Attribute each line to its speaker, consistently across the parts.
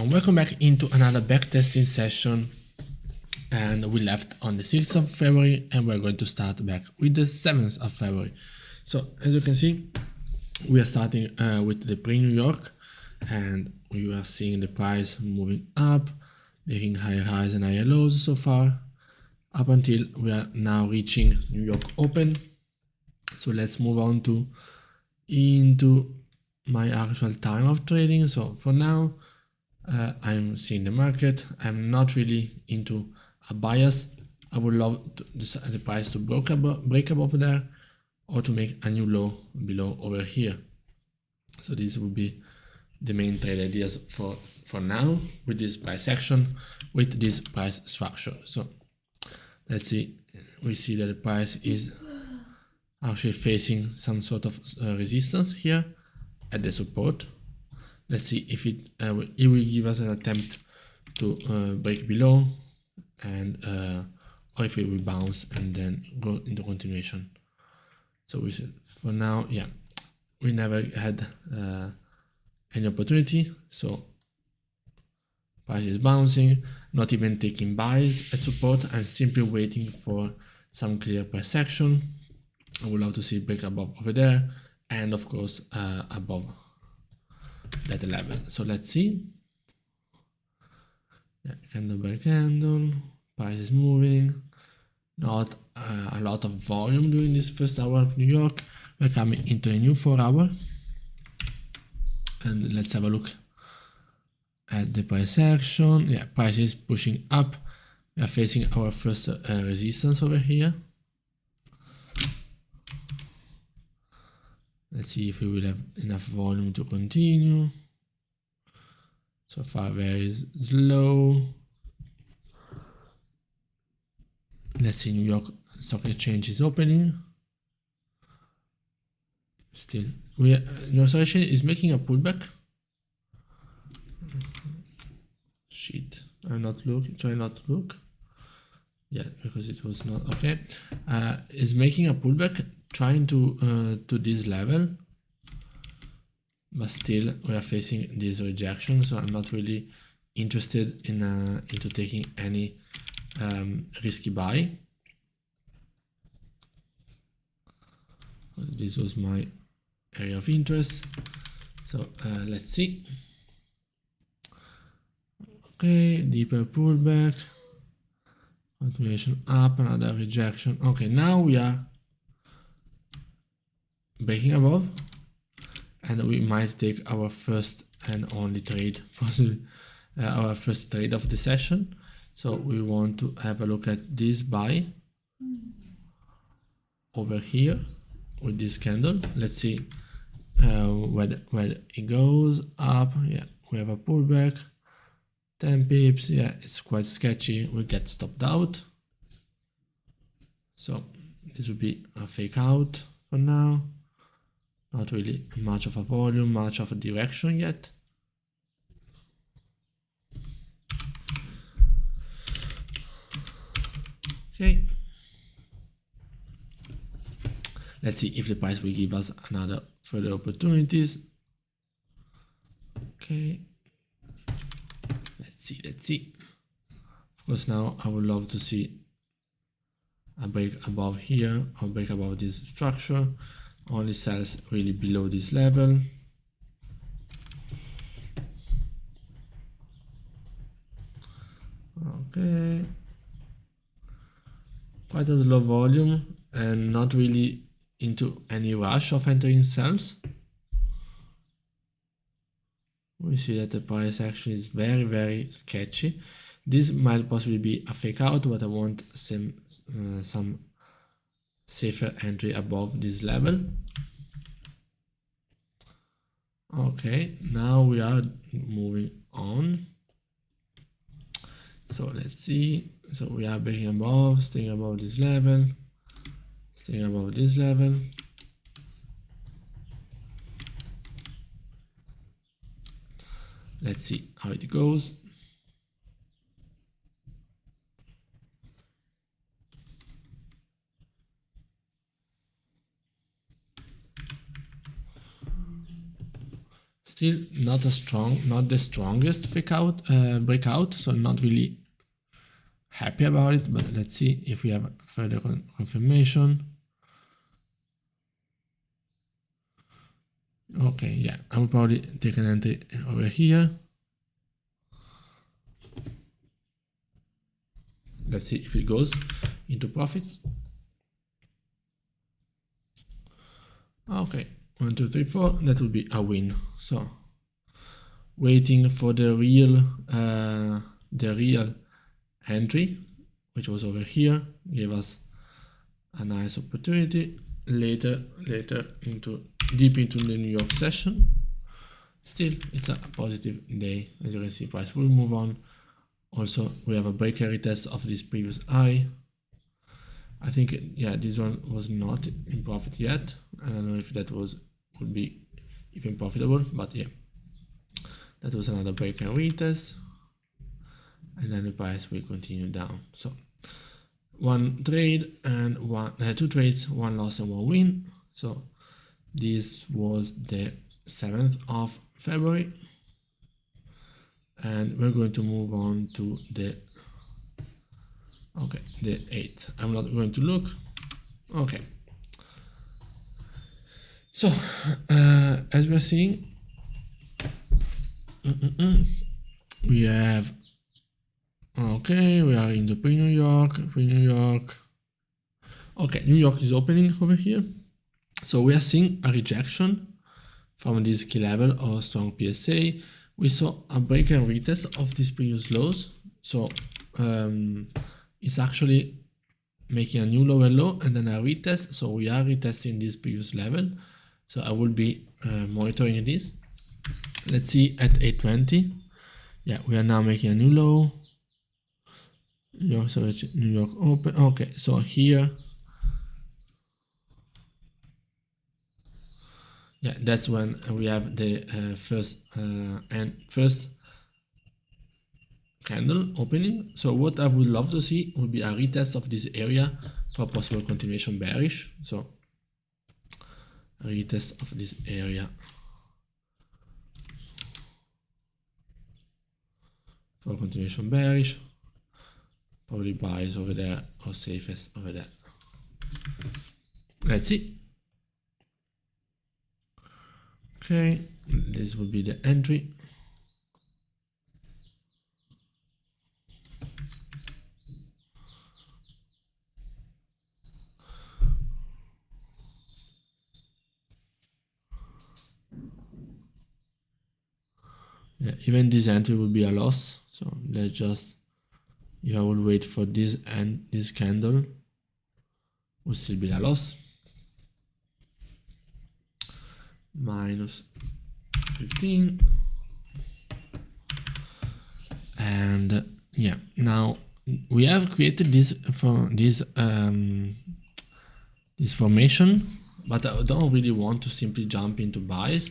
Speaker 1: and welcome back into another backtesting session. And we left on the 6th of February and we're going to start back with the 7th of February. So as you can see, we are starting with the pre-New York, and we are seeing the price moving up, making higher highs and higher lows so far, up until we are now reaching New York Open. So let's move on into my actual time of trading. So for now, I'm seeing the market. I'm not really into a bias. I would love the price to break above there, or to make a new low below over here. So this would be the main trade ideas for now, with this price action, with this price structure. So let's see, we see that the price is actually facing some sort of resistance here at the support. Let's see if it will give us an attempt to break below, and or if it will bounce and then go into continuation. So we should, for now, yeah, we never had any opportunity. So price is bouncing, not even taking buys at support. I'm simply waiting for some clear price action. I would love to see it break above over there, and of course above that level. So let's see. Yeah, candle by candle, price is moving. Not a lot of volume during this first hour of New York. We're coming into a new 4 hour, and let's have a look at the price action. Yeah, price is pushing up. We are facing our first resistance over here. Let's see if we will have enough volume to continue. So far very slow. Let's see, New York Stock Exchange is opening. Still, New York Stock Exchange is making a pullback. Shit, I'm not looking. Try not to look. Yeah, because it was not okay. Is making a pullback, trying to this level, but still we are facing this rejection. So I'm not really interested in into taking any risky buy. This was my area of interest. So let's see. Okay, deeper pullback, continuation up, another rejection. Okay, now we are breaking above, and we might take our first and only trade, possibly our first trade of the session. So we want to have a look at this buy over here with this candle. Let's see where it goes up. Yeah, we have a pullback, 10 pips. Yeah, it's quite sketchy. We get stopped out. So this would be a fake out for now. Not really much of a volume, much of a direction yet. Okay. Let's see if the price will give us another further opportunities. Okay. Let's see. Of course, now I would love to see a break above here, or break above this structure. Only sells really below this level. Okay. Quite a low volume, and not really into any rush of entering sells. We see that the price action is very, very sketchy. This might possibly be a fake out, but I want some safer entry above this level. Okay, now we are moving on. So let's see. So we are breaking above, staying above this level, staying above this level. Let's see how it goes. Still not the strongest breakout, so not really happy about it, but let's see if we have further confirmation. Okay, yeah, I will probably take an entry over here. Let's see if it goes into profits. Okay, 1, 2, 3, 4, that will be a win. So waiting for the real entry, which was over here, gave us a nice opportunity. Later deep into the New York session. Still, it's a positive day. As you can see, price will move on. Also, we have a break and retest of this previous high. I think, yeah, this one was not in profit yet. I don't know if that would be even profitable, but yeah, that was another break and retest. And then the price will continue down. So one trade and two trades, one loss and one win. So this was the 7th of February. And we're going to move on to the 8th. I'm not going to look. Okay. So as we're seeing, we have, okay, we are in the pre-New York. Okay, New York is opening over here. So we are seeing a rejection from this key level or strong PSA. We saw a break and retest of these previous lows. So it's actually making a new lower low and then a retest. So we are retesting this previous level. So I will be monitoring this. Let's see at 8:20. Yeah, we are now making a new low. New York open. Okay, so here, yeah, that's when we have the first candle opening. So what I would love to see would be a retest of this area for possible continuation bearish. So a retest of this area for continuation bearish. Probably buys over there or safest over there. Let's see. Okay, this will be the entry. Yeah, even this entry will be a loss. So let's just, if I will wait for this and this candle, will still be a loss. Minus 15. And yeah, now we have created this for this this formation, but I don't really want to simply jump into buys.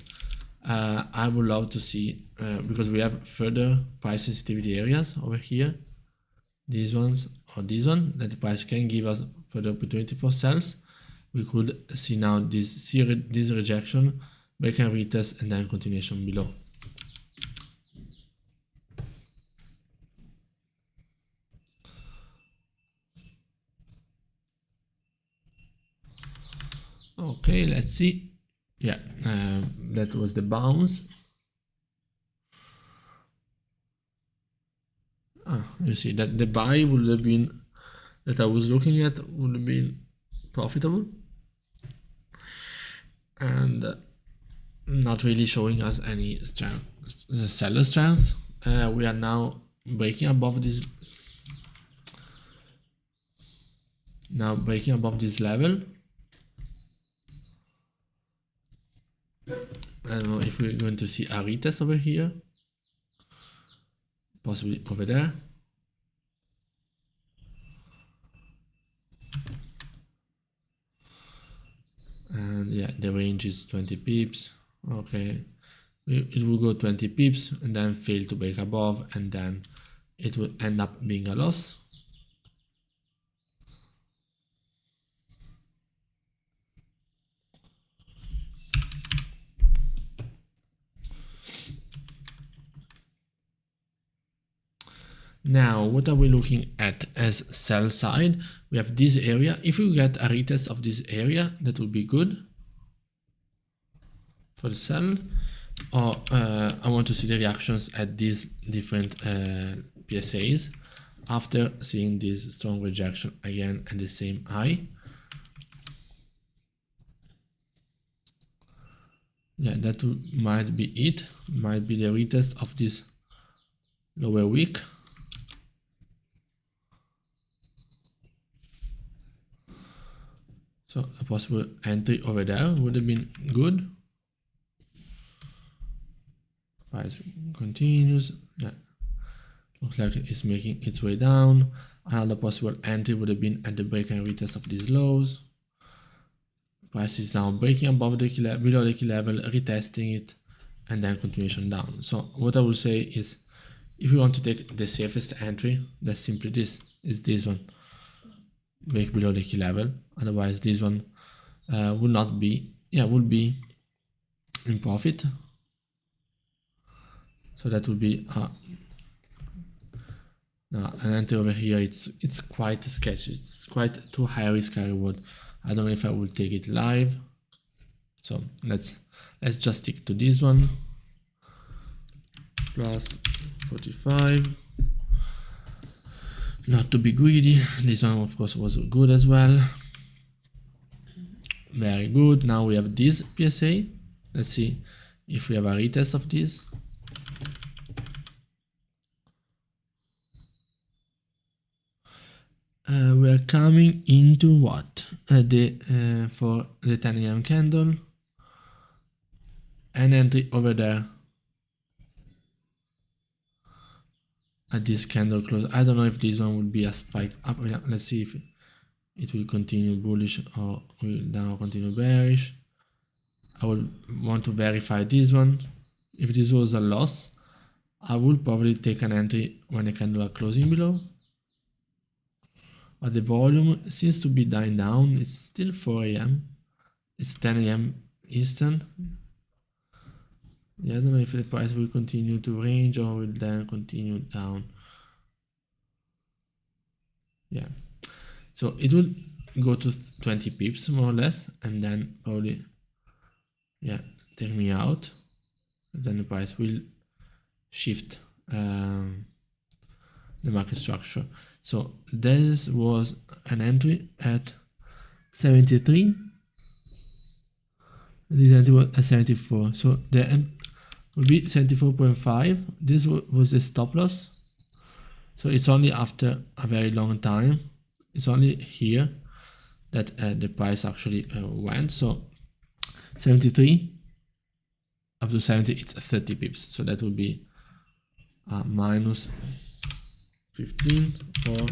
Speaker 1: I would love to see, because we have further price sensitivity areas over here, these ones or this one, that the price can give us further opportunity for sells. We could see now this rejection, break and retest, and then continuation below. Okay, let's see. Yeah, that was the bounce. You see that the buy would have been, that I was looking at, would have been profitable, and not really showing us any strength, seller strength. We are now breaking above this, level. I don't know if we're going to see a retest over here, possibly over there. And yeah, the range is 20 pips. Okay, it will go 20 pips and then fail to break above, and then it will end up being a loss. Now, what are we looking at as sell side? We have this area. If we get a retest of this area, that would be good for the sell. Or I want to see the reactions at these different PSAs after seeing this strong rejection again at the same high. Yeah, that might be it. Might be the retest of this lower wick. So a possible entry over there would have been good. Price continues. Yeah, looks like it's making its way down. Another possible entry would have been at the break and retest of these lows. Price is now breaking above the key level, below the key level, retesting it, and then continuation down. So what I will say is, if you want to take the safest entry, that's simply this. Is this one, break below the key level. Otherwise, this one would not be, would be in profit. So that would be now an entry over here. It's quite sketchy. It's quite too high risk high reward. I don't know if I will take it live. So let's just stick to this one. Plus 45. Not to be greedy. This one of course was good as well. Very good. Now we have this PSA. Let's see if we have a retest of this. We are coming into what? For the 10 AM candle. An entry over there. At this candle close. I don't know if this one would be a spike up. Let's see if it will continue bullish or will now continue bearish. I would want to verify this one. If this was a loss, I would probably take an entry when the candle are closing below. But the volume seems to be dying down. It's still 4 AM. It's 10 AM Eastern. Yeah, I don't know if the price will continue to range or will then continue down. Yeah. So it will go to 20 pips more or less, and then probably, take me out. Then the price will shift the market structure. So this was an entry at 73. This entry was at 74. So the end will be 74.5. This was the stop loss. So it's only after a very long time. It's only here that the price actually went. So 73 up to 70, it's 30 pips. So that would be minus 15 or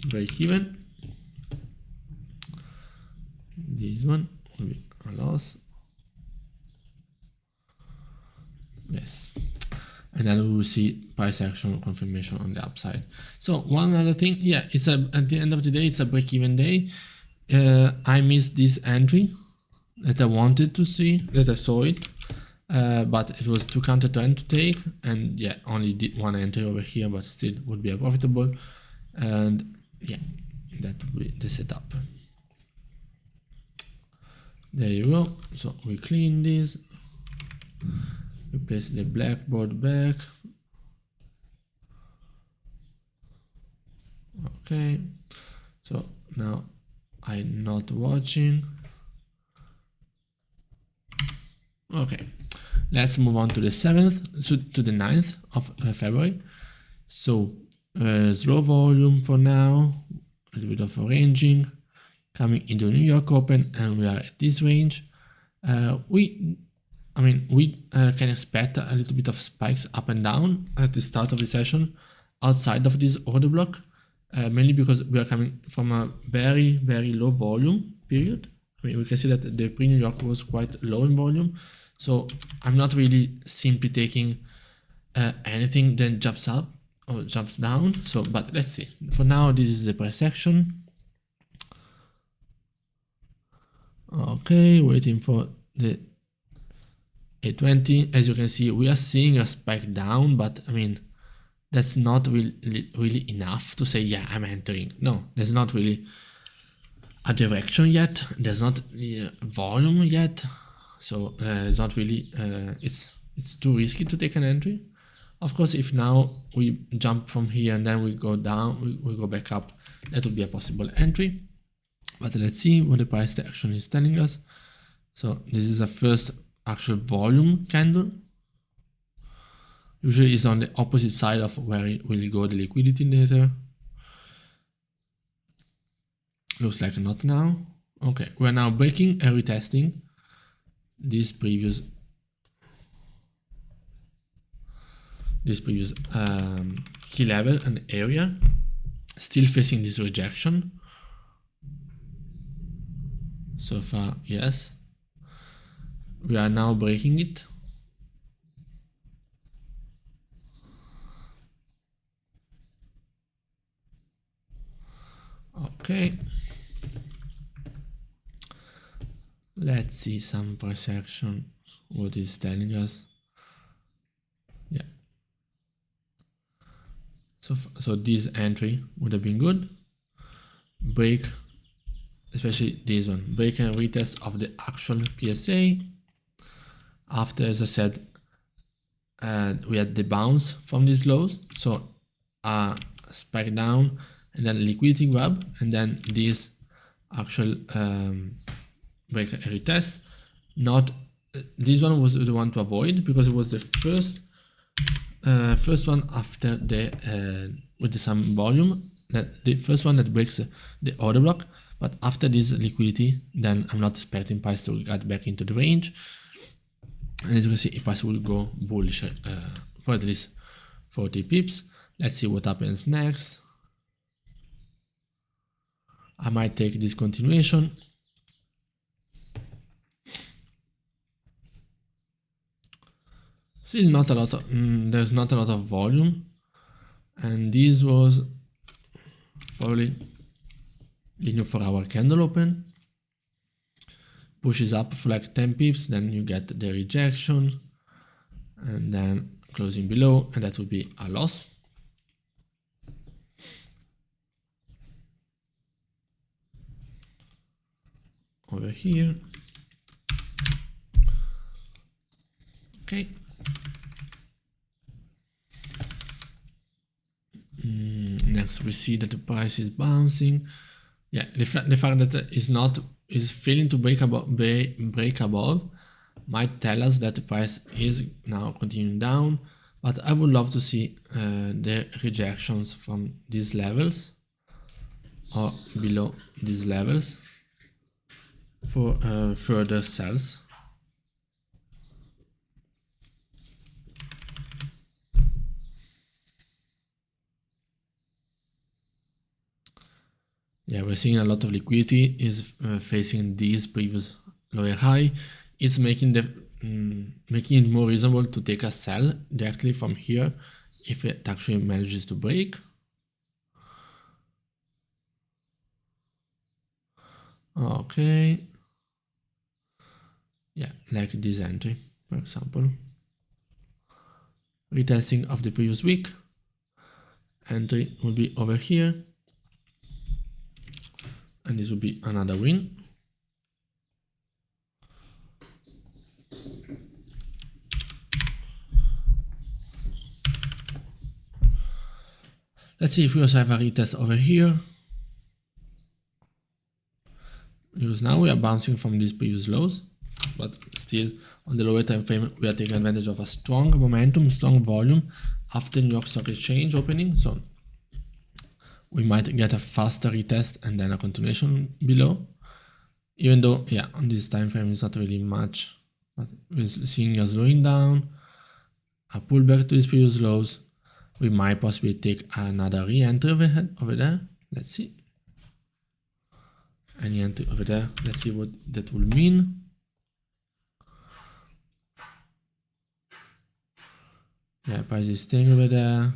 Speaker 1: break even. This one will be a loss. Yes. And then we will see price action confirmation on the upside. So one other thing, it's at the end of the day, it's a break-even day. I missed this entry that I wanted to see, that I saw it, but it was too counter-trend to take, and only did one entry over here, but still would be profitable. And that would be the setup. There you go. So we clean this. We place the blackboard back. Okay. So now I'm not watching. Okay. Let's move on to the 7th, so to the 9th of February. So slow volume for now, a little bit of ranging, coming into New York Open, and we are at this range. We can expect a little bit of spikes up and down at the start of the session outside of this order block, mainly because we are coming from a very, very low volume period. We can see that the pre-New York was quite low in volume. So I'm not really simply taking anything then jumps up or jumps down. So, but let's see. For now, this is the price action. Okay, waiting for the 820. As you can see, we are seeing a spike down, but I mean, that's not really enough to say, yeah, I'm entering. No, there's not really a direction yet. There's not volume yet. So it's not really, it's too risky to take an entry. Of course, if now we jump from here and then we go down, we go back up, that would be a possible entry. But let's see what the price action is telling us. So this is a first actual volume candle. Usually it's on the opposite side of where it will go the liquidity indicator. Looks like not now. Okay, we're now breaking and retesting this previous key level and area. Still facing this rejection. So far, yes. We are now breaking it. Okay. Let's see some price action, what is telling us. Yeah. So this entry would have been good. Break, especially this one, break and retest of the actual PSA. After, as I said, we had the bounce from these lows. So spike down and then liquidity grab, and then this actual break and retest. Not this one was the one to avoid because it was the first one after the with some volume, the first one that breaks the order block. But after this liquidity, then I'm not expecting price to get back into the range. And as you can see, price will go bullish for at least 40 pips. Let's see what happens next. I might take this continuation. Still not a lot of, there's not a lot of volume. And this was probably the new 4-hour candle open. Pushes up for like 10 pips, then you get the rejection. And then closing below, and that would be a loss. Over here. Okay. Next we see that the price is bouncing. Yeah, the fact that is failing to break above might tell us that the price is now continuing down, but I would love to see the rejections from these levels or below these levels for further sells. Yeah, we're seeing a lot of liquidity is facing this previous lower high. It's making it more reasonable to take a sell directly from here if it actually manages to break. Okay. Yeah, like this entry, for example. Retesting of the previous week. Entry will be over here. And this will be another win. Let's see if we also have a retest over here. Because now we are bouncing from these previous lows, but still on the lower time frame we are taking advantage of a strong momentum, strong volume after New York Stock Exchange opening. So we might get a faster retest and then a continuation below. Even though, yeah, on this time frame it's not really much, but we're seeing a slowing down, a pullback to these previous lows. We might possibly take another re-entry over there. Let's see. Any entry over there. Let's see what that will mean. Yeah, price is staying over there.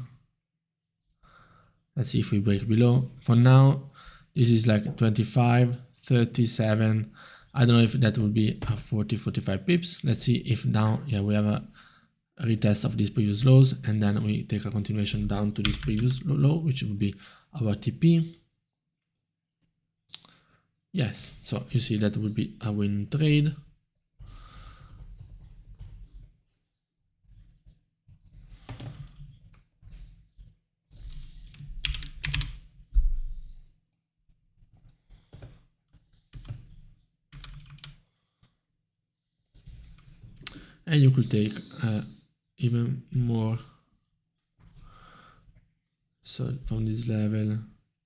Speaker 1: Let's see if we break below. For now, this is like 25, 37. I don't know if that would be 40-45 pips. Let's see if now, yeah, we have a retest of these previous lows, and then we take a continuation down to this previous low, which would be our TP. Yes, so you see that would be a win trade. And you could take even more. So from this level,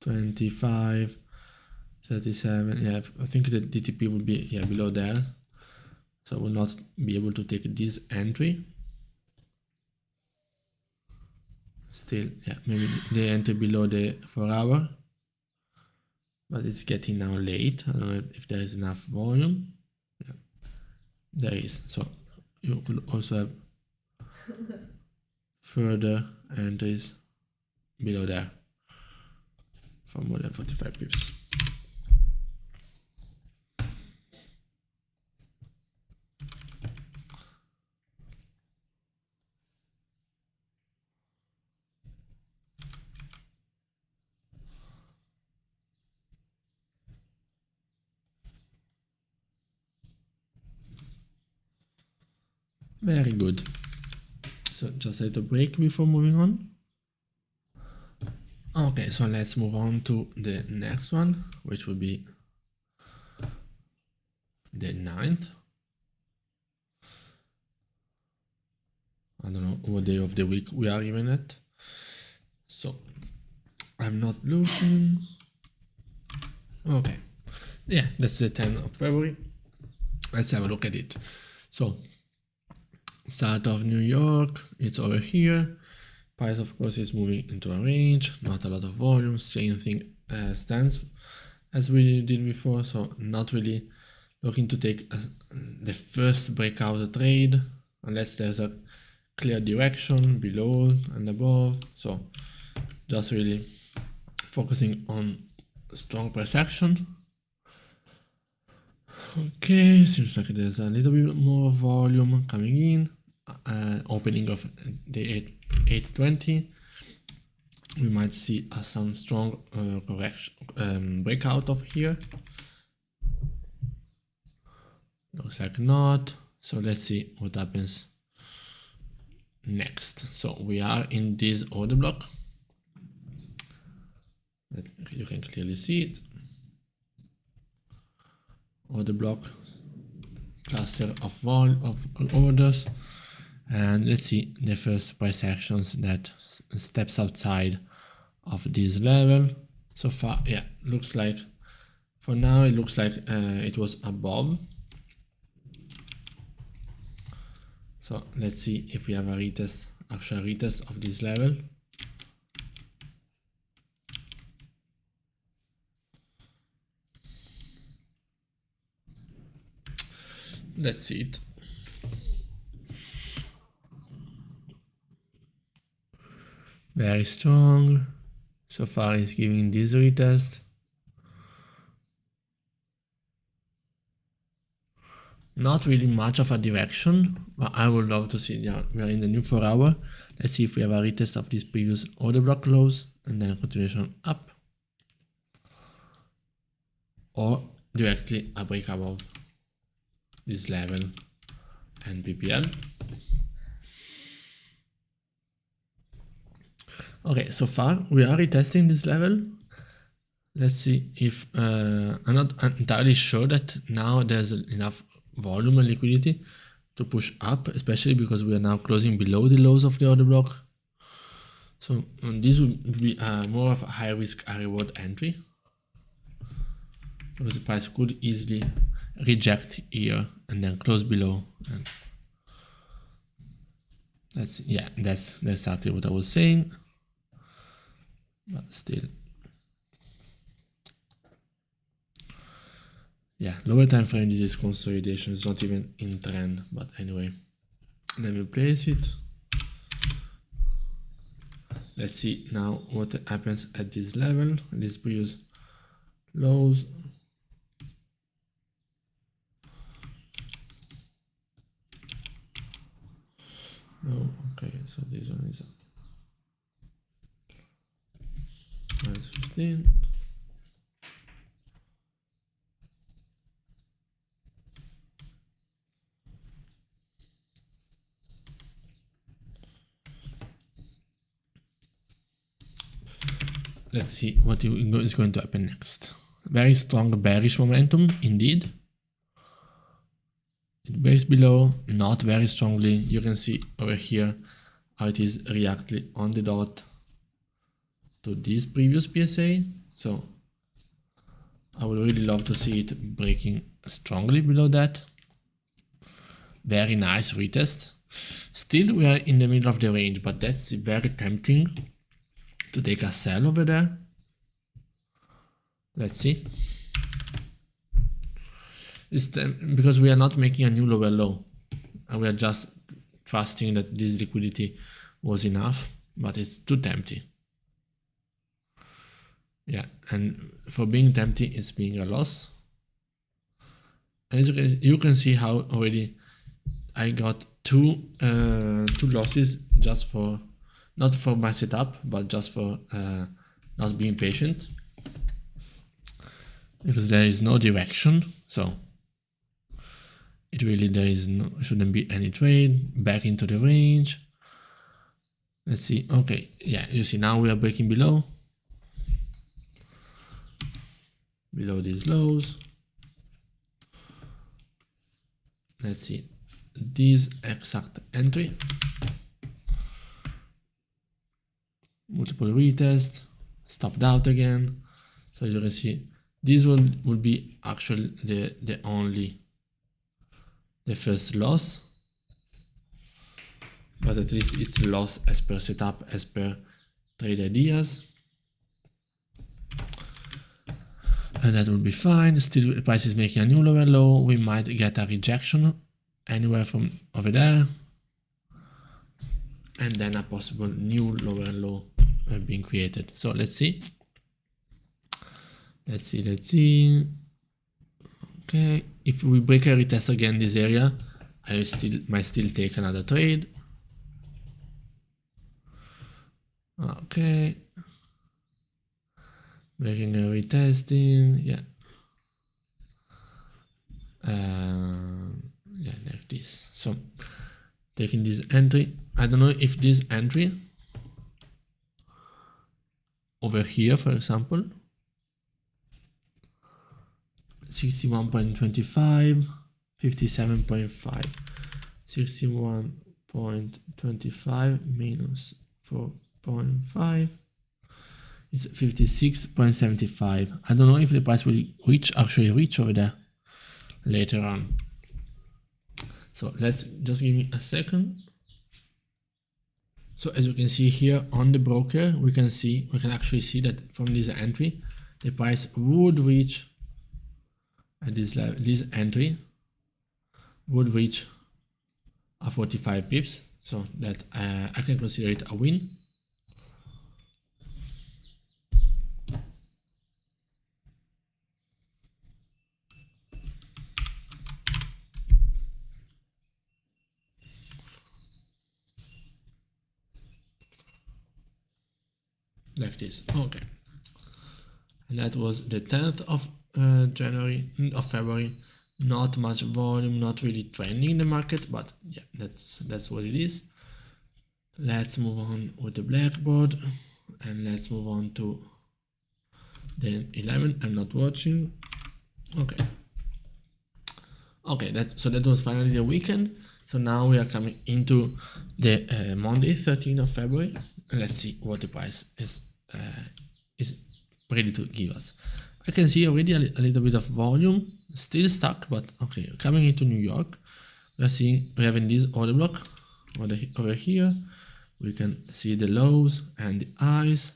Speaker 1: 25, 37, yeah, I think the DTP would be, yeah, below there. So I will not be able to take this entry. Still, yeah, maybe the entry below the 4 hour. But it's getting now late. I don't know if there is enough volume. Yeah, there is. So you could also have further entries below there for more than 45 pips. Very good. So just a little break before moving on. Okay, so let's move on to the next one, which will be the 9th. I don't know what day of the week we are even at. So I'm not looking. Okay. Yeah, that's the 10th of February. Let's have a look at it. So start of New York, it's over here. Price, of course, is moving into a range, not a lot of volume, same thing stands as we did before, so not really looking to take the first breakout trade unless there's a clear direction below and above. So just really focusing on strong price action. Okay, seems like there's a little bit more volume coming in. Opening of the 820. We might see some strong correction breakout of here. Looks like not. So let's see what happens next. So we are in this order block. You can clearly see it. Order block, cluster of orders. And let's see the first price actions that steps outside of this level. So far, yeah, looks like for now it looks like it was above. So let's see if we have a retest, actual retest of this level. Let's see it. Very strong. So far it's giving this retest. Not really much of a direction, but I would love to see, yeah, we are in the new 4 hour. Let's see if we have a retest of this previous order block lows and then a continuation up. Or directly a break above this level and BPL. Okay, so far we are retesting this level. Let's see if I'm not entirely sure that now there's enough volume and liquidity to push up, especially because we are now closing below the lows of the order block. So this would be more of a high risk, high reward entry, because the price could easily reject here and then close below. And that's exactly what I was saying. But still, yeah, lower time frame, this is consolidation, it's not even in trend. But anyway, let me place it. Let's see now what happens at this level, these previous lows. Oh, okay, so this one is minus 15. Let's see what is going to happen next. Very strong bearish momentum indeed. It breaks below, not very strongly. You can see over here how it is reacting on the dot to this previous PSA. So I would really love to see it breaking strongly below that. Very nice retest. Still we are in the middle of the range, but that's very tempting to take a sell over there. Let's see. Because we are not making a new lower low, and we are just trusting that this liquidity was enough, but it's too tempting. Yeah, and for being tempting, it's being a loss. And you can see how already I got two losses just for, not for my setup, but just for not being patient, because there is no direction. So it really, shouldn't be any trade back into the range. Let's see. Okay, yeah, you see now we are breaking below these lows. Let's see this exact entry. Multiple retest, stopped out again. So as you can see, this one would be actually the first loss, but at least it's a loss as per setup, as per trade ideas, and that would be fine. Still the price is making a new lower low. We might get a rejection anywhere from over there, and then a possible new lower low being created. So let's see. Okay, if we break a retest again this area, I might still take another trade. Okay, making a retesting, yeah. Yeah, like this. So taking this entry, I don't know if this entry over here, for example, 61.25, 57.5, 61.25 minus 4.5, it's 56.75. I don't know if the price will actually reach over there later on. So let's just give me a second. So as you can see here on the broker, we can actually see that from this entry, the price would reach at this level. This entry would reach a 45 pips, so that I can consider it a win. Like this. Okay, and that was the 10th of February. Not much volume, not really trending in the market, but yeah, that's what it is. Let's move on with the blackboard, and let's move on to the 11. I'm not watching. Okay, so that was finally the weekend. So now we are coming into the Monday, 13th of February. Let's see what the price is ready to give us. I can see already a little bit of volume, still stuck, but okay. Coming into New York, we're having this order block over here. We can see the lows and the highs.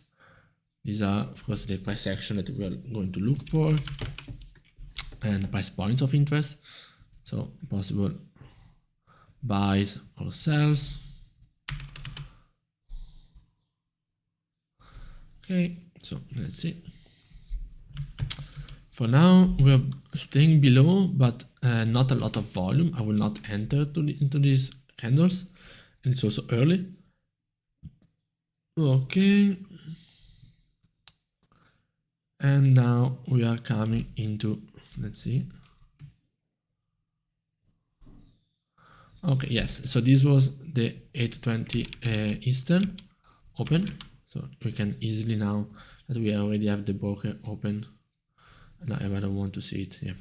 Speaker 1: These are, of course, the price action that we are going to look for, and price points of interest. So possible buys or sells. Okay, so let's see. For now, we're staying below, but not a lot of volume. I will not enter into these candles. It's also early. Okay. And now we are coming into, let's see. Okay, yes. So this was the 8:20 Eastern open. So we can easily, now that we already have the broker open, no, I don't want to see it. Yeah,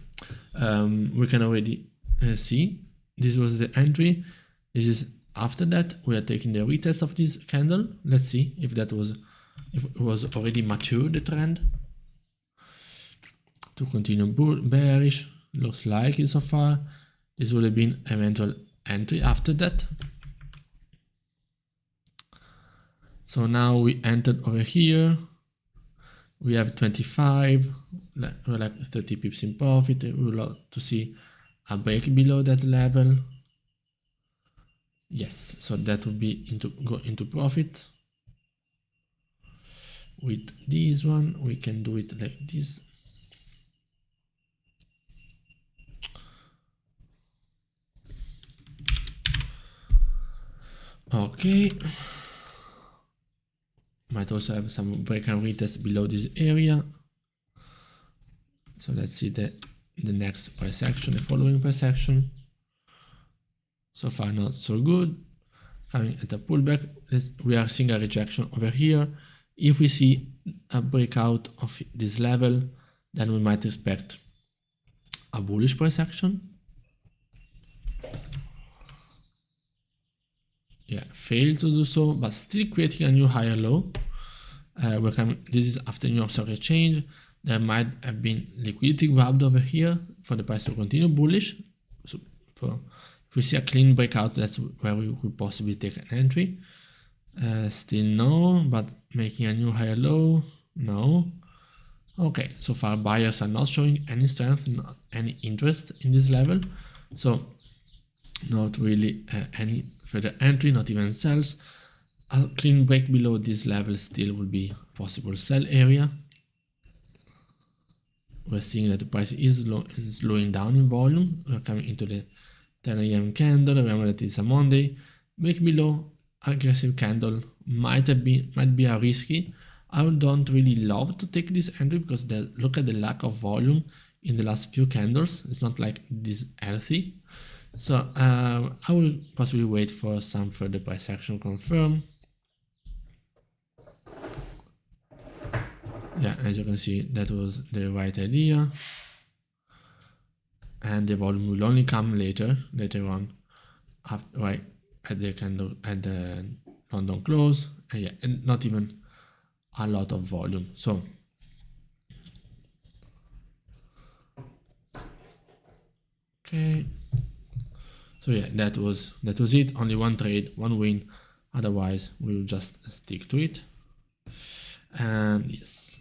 Speaker 1: we can already see this was the entry. This is after that we are taking the retest of this candle. Let's see if it was already mature, the trend to continue bearish. Looks like it so far. This would have been eventual entry after that. So now we entered over here. We have 25, we're like 30 pips in profit. We would like to see a break below that level. Yes, so that would be go into profit. With this one, we can do it like this. Okay. Might also have some break and retest below this area. So let's see the next price action, the following price action. So far not so good. Coming at a pullback, we are seeing a rejection over here. If we see a breakout of this level, then we might expect a bullish price action. Yeah, failed to do so, but still creating a new higher low. This is after New York Stock Exchange. There might have been liquidity grabbed over here for the price to continue bullish. So if we see a clean breakout, that's where we could possibly take an entry. Still no, but making a new higher low, no. Okay, so far buyers are not showing any strength, not any interest in this level. So not really any further entry, not even sells. A clean break below this level still will be a possible sell area. We're seeing that the price is slowing down in volume. We're coming into the 10 a.m. candle. Remember that it's a Monday. Break below, aggressive candle might be a risky. I don't really love to take this entry because look at the lack of volume in the last few candles. It's not like this healthy. So I will possibly wait for some further price action confirm. Yeah, as you can see, that was the right idea. And the volume will only come later on, after, right at the candle at the London close. And yeah, and not even a lot of volume. So okay. So yeah, that was it. Only one trade, one win. Otherwise, we will just stick to it. And yes,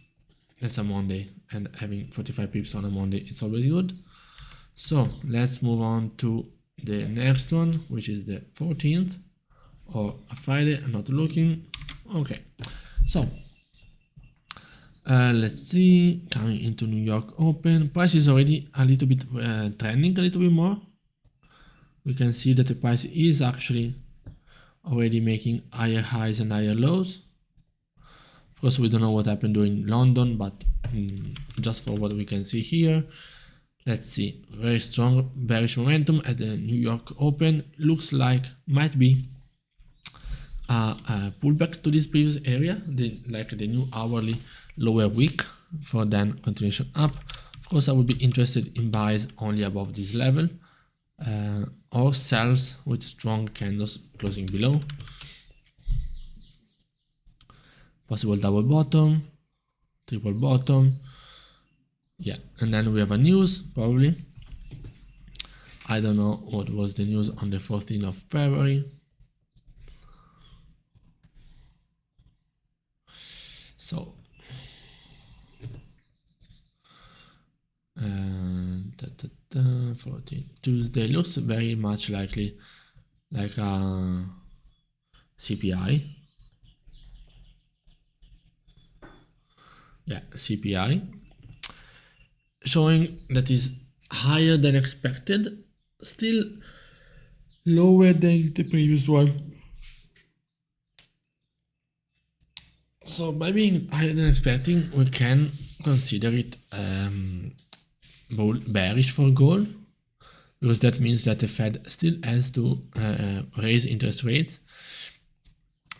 Speaker 1: that's a Monday, and having 45 pips on a Monday, it's always good. So let's move on to the next one, which is the 14th or a Friday. I'm not looking. Okay, so let's see. Coming into New York Open, price is already a little bit trending a little bit more. We can see that the price is actually already making higher highs and higher lows. Of course, we don't know what happened during London, but just for what we can see here, let's see. Very strong bearish momentum at the New York Open. Looks like might be a pullback to this previous area, like the new hourly lower wick, for then continuation up. Of course, I would be interested in buys only above this level, or sells with strong candles closing below. Possible double bottom, triple bottom. Yeah, and then we have a news, probably. I don't know what was the news on the 14th of February. So 14 Tuesday looks very much likely like a CPI. Yeah, CPI showing that is higher than expected, still lower than the previous one. So by being higher than expecting, we can consider it bearish for gold, because that means that the Fed still has to raise interest rates.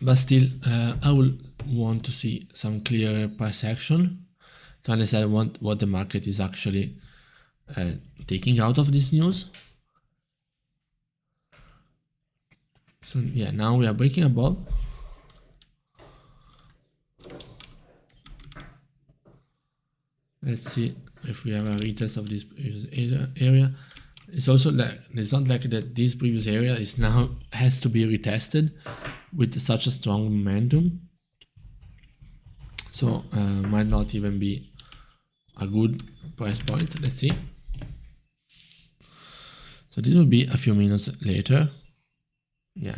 Speaker 1: But still, I will want to see some clearer price action to understand what the market is actually taking out of this news. So yeah, now we are breaking above. Let's see if we have a retest of this previous area. It's also like, it's not like that this previous area is now has to be retested with such a strong momentum. So might not even be a good price point. Let's see. So this will be a few minutes later. Yeah,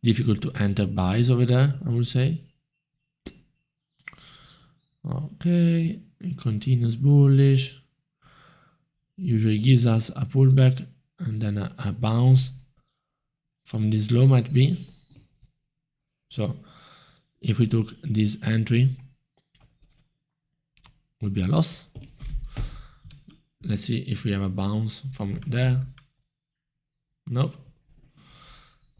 Speaker 1: difficult to enter buys over there, I would say. Okay, it continues bullish. Usually gives us a pullback and then a bounce from this low might be. So if we took this entry, would be a loss. Let's see if we have a bounce from there. Nope.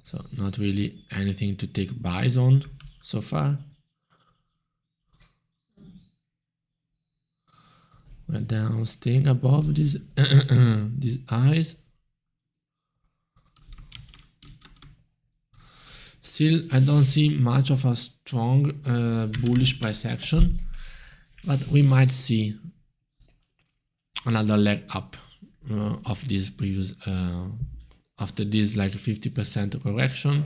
Speaker 1: So not really anything to take buys on so far. We're down, staying above these these highs. Still, I don't see much of a strong bullish price action, but we might see another leg up of this previous after this like 50% correction.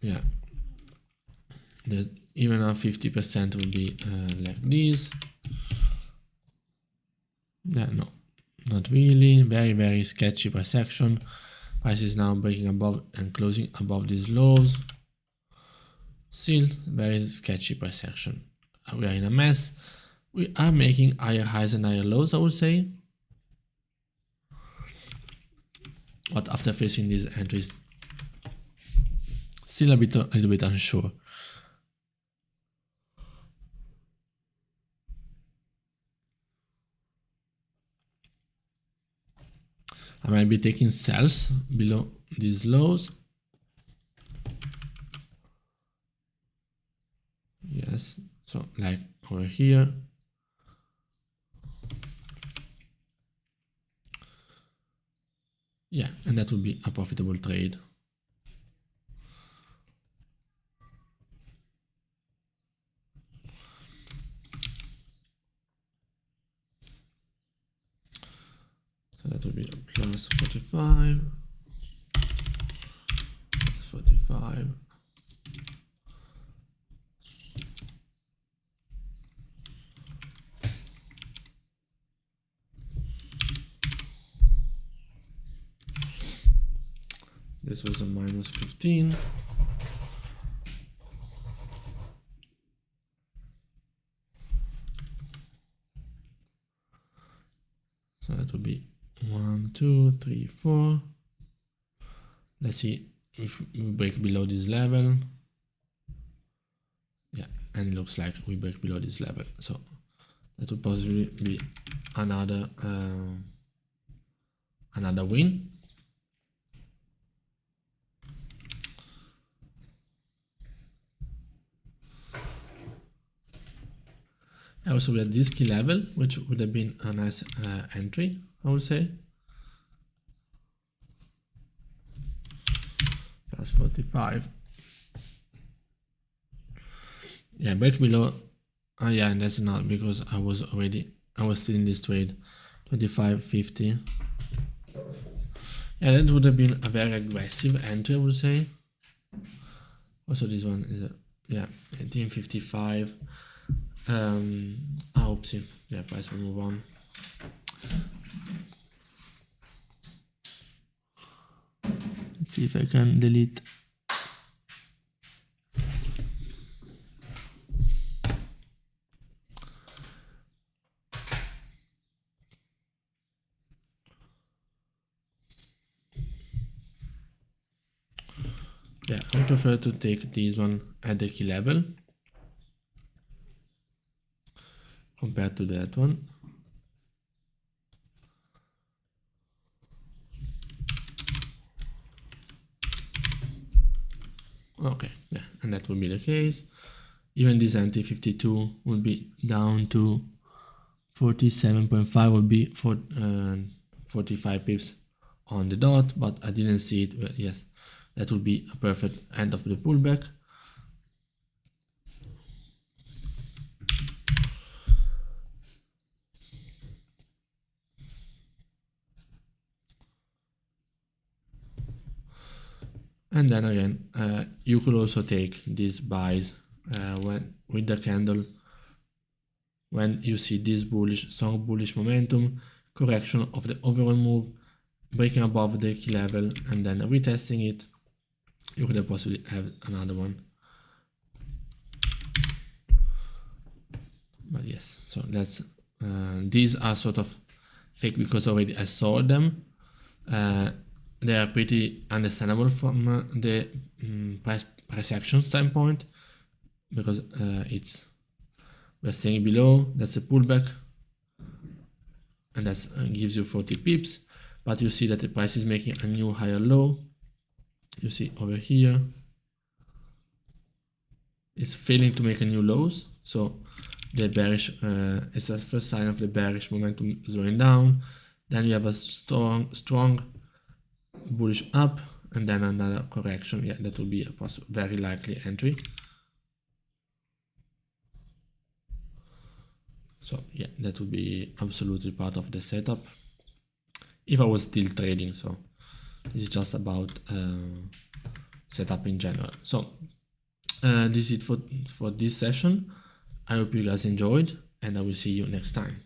Speaker 1: Yeah, that even a 50% will be like this. Yeah, no, not really. Very sketchy price action. Price is now breaking above and closing above these lows. Still very sketchy price action. We are in a mess. We are making higher highs and higher lows, I would say. But after facing these entries, still a little bit unsure. I might be taking sells below these lows. Yes, so like over here. Yeah, and that would be a profitable trade. So that would be a plus 45, plus 45. This was a minus 15. So that would be 1, 2, 3, 4. Let's see if we break below this level. Yeah, and it looks like we break below this level. So that would possibly be another another win. Also, we had this key level, which would have been a nice entry, I would say. Plus 45. Yeah, break below. Yeah, and that's not because I was still in this trade. 25.50. Yeah, that would have been a very aggressive entry, I would say. Also, this one is yeah, 18.55. Oopsie. Yeah, price will move on. Let's see if I can delete. yeah, I prefer to take this one at the key level compared to that one. Okay, yeah, and that will be the case. Even this anti-52 will be down to 47.5, will be for 45 pips on the dot, but I didn't see it. But yes, that would be a perfect end of the pullback. And then again, you could also take these buys when with the candle when you see this strong bullish momentum, correction of the overall move, breaking above the key level and then retesting it. You could possibly have another one. But yes, so that's these are sort of fake because already I saw them. They are pretty understandable from the price action standpoint, because we're staying below. That's a pullback, and that gives you 40 pips. But you see that the price is making a new higher low. You see over here, it's failing to make a new lows. So the bearish is the first sign of the bearish momentum slowing down. Then you have a strong bullish up, and then another correction. Yeah, that will be a very likely entry. So yeah, that would be absolutely part of the setup if I was still trading. So this is just about setup in general. So this is it for this session. I hope you guys enjoyed, and I will see you next time.